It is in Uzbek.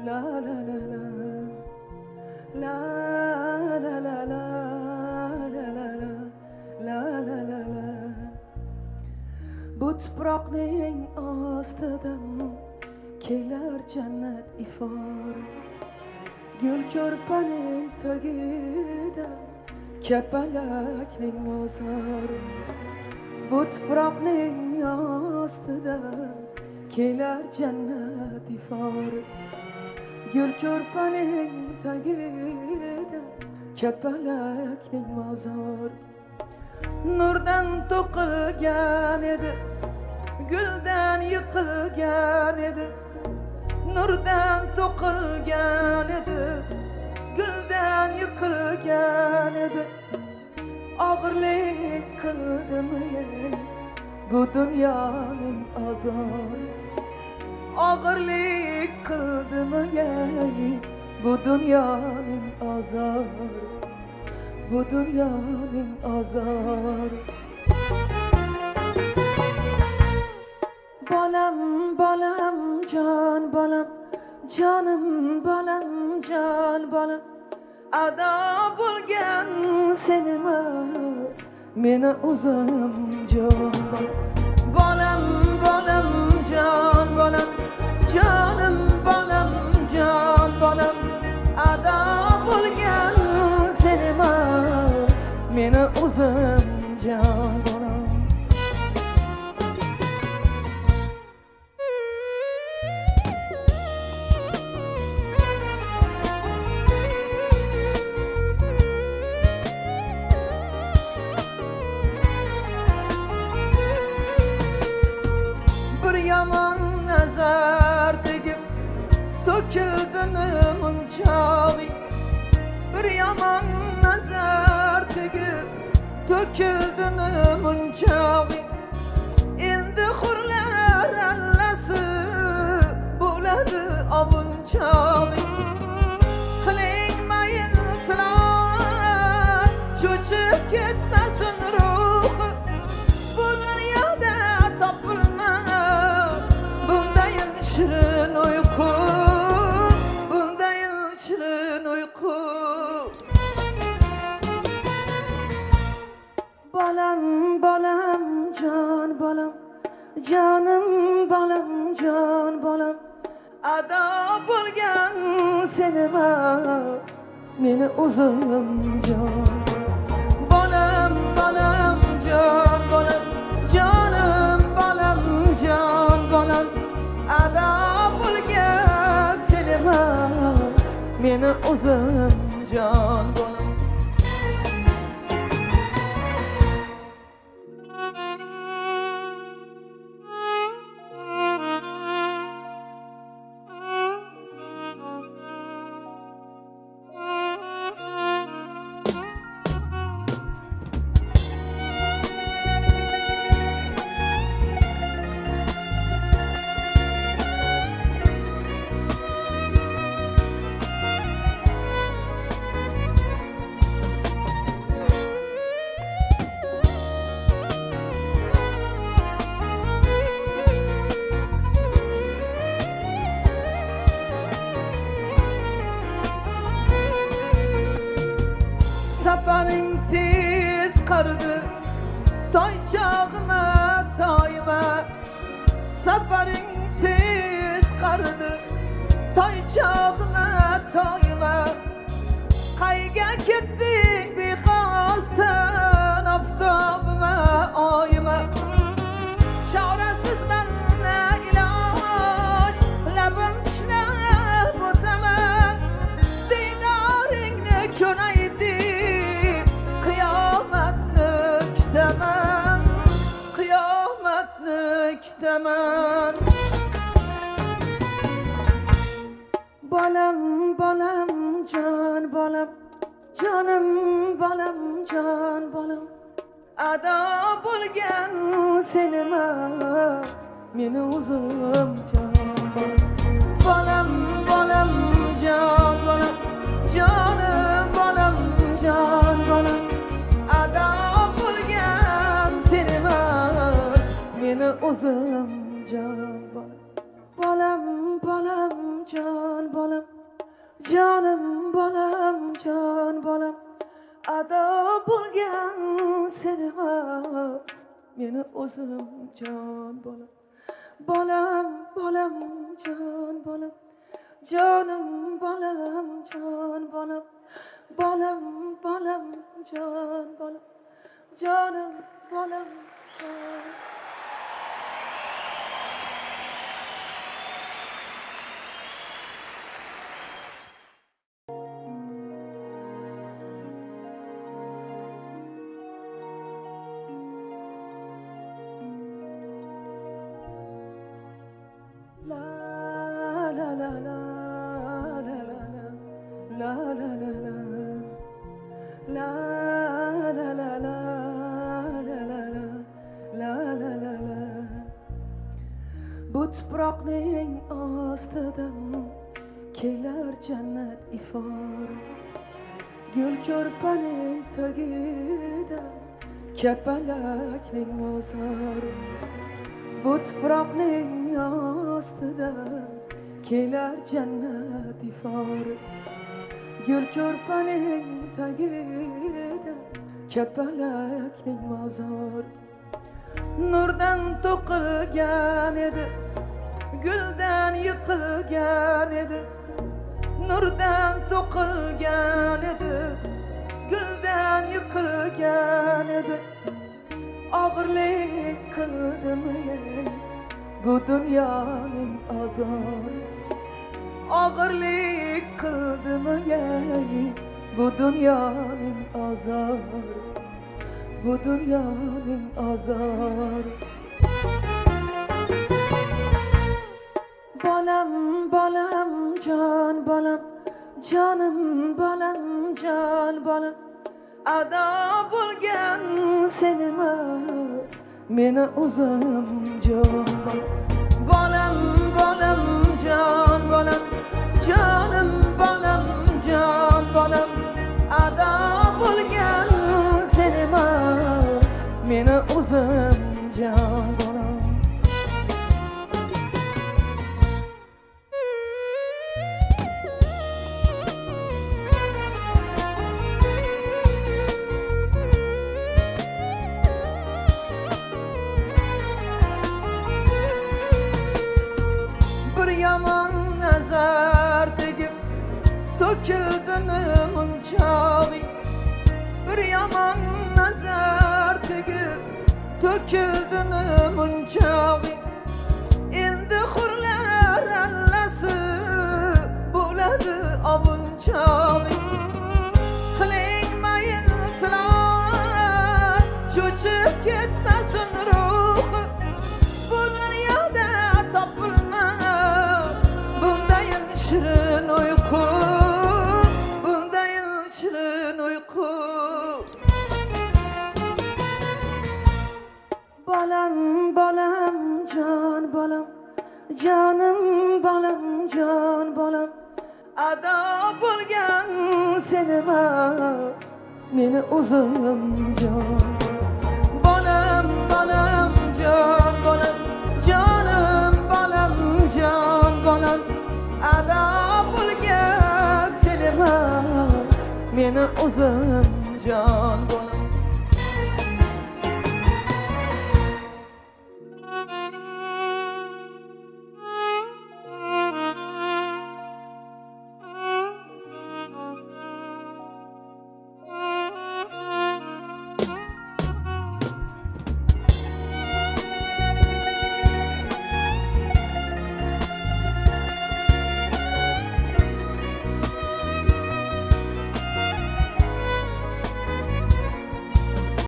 la la la la la la la la la la la la la bu tuproqning ostidan kelar jannat ifor gul ko'rpaning tagida kapalakning mozor bu tuproqning ostida kelar jannat ifor gul ko'rpaning tagida kapalakning mozor nurdan to'qilgan edi guldan yiqilgan edi nurdan to'qilgan edi guldan yiqilgan edi og'irlik qildimi bu dunyoning azor og'irlik qildimi bu dunyoning azor bu dunyoning azor bolam bolam jon bolam jonim bolam jon bolam ado bo'lgan sen emas meni o'zim jon bolam bolam jon bolam jonim bolam jon bolam ado bo'lgan sen emas meni o'zim jon bolam yaman nazar tegib to'kildimi munchoqing bir yaman nazar tegib to'kildimi munchoqing endi hurlar allasi bo'ladi ovunchoqing qiling mayin tilovat cho'chib ketmasin ruhi bu dunyoda topilmas bundayin shirin uyqu bundayin shirin uyqu bolam bolam jon bolam jonim bolam jon bolam ado bo'lgan sen emas meni o'zim jon bolam bolam jon bolam jonim bolam jon bolam ado bo'lgan sen emas meni o'zim jon bolam safaring tez qardi toychog'ima toyima safaring tez qardi toychog'ima toyima qayga ketding bexosdan oftobima oyima chorasiz manna iloj labim tishlab o'taman diydoringni ko'ray qiyomatni kutaman bolam bolam jon bolam jonim bolam jon bolam ado bo'lgan sen emas meni o'zim jon bolam bolam jon bolam jonim bolam jon bolam ado bo'lgan sen emas meni o'zim jon bolam bolam can bolam, canım bolam, can bolam. Ado bo'lgan senimas, meni o'zim can bolam. Bolam, bolam, can bolam. Canım bolam, can bolam. Bolam, bolam, can bolam. Canım bolam, can. La la la la la la la la la la la la la la la la la la. Bu tuproqning ostidan kelar jannat ifor, gul ko'rpaning tagida kapalakning mozor. Bu tuproqning ostida kelar jannat ifor, gul ko'rpaning tagida kapalakning mozor. Nurdan to'qilgan edi, guldan yiqilgan edi. Nurdan to'qilgan edi, guldan yiqilgan edi. Og'irlik qildimi bu dunyoning azori? Og'irlik qildimi bu dunyoning azori? Bu dunyoning azori. Bolam, bolam, can bolam. Canım bolam, can bolam. Ado bo'lgan senimas, meni o'zim can bolam. Bolam, bolam, can bolam. Canım bolam, can bolam. Ado bo'lgan senimas, meni o'zim can bolam. Yaman nazar tegib to'kildimi munchog'i? Bir yaman nazar tegib to'kildimi munchog'i? Endi hurlar allasi bo'ladi ovunchog'i. Qiling mayil tilovat, cho'chib ketmasin ruhi. Bu dunyoda topilmas bundayin shirin uyqu, bundayin shirin uyqu. Bolam, bolam, can bolam. Canım bolam, can bolam. Ado bo'lgan senimas, meni o'zim can. Bolam, bolam, can bolam. Canım bolam, can bolam. Ado bo'lgan senimas, meni o'zim can bolam.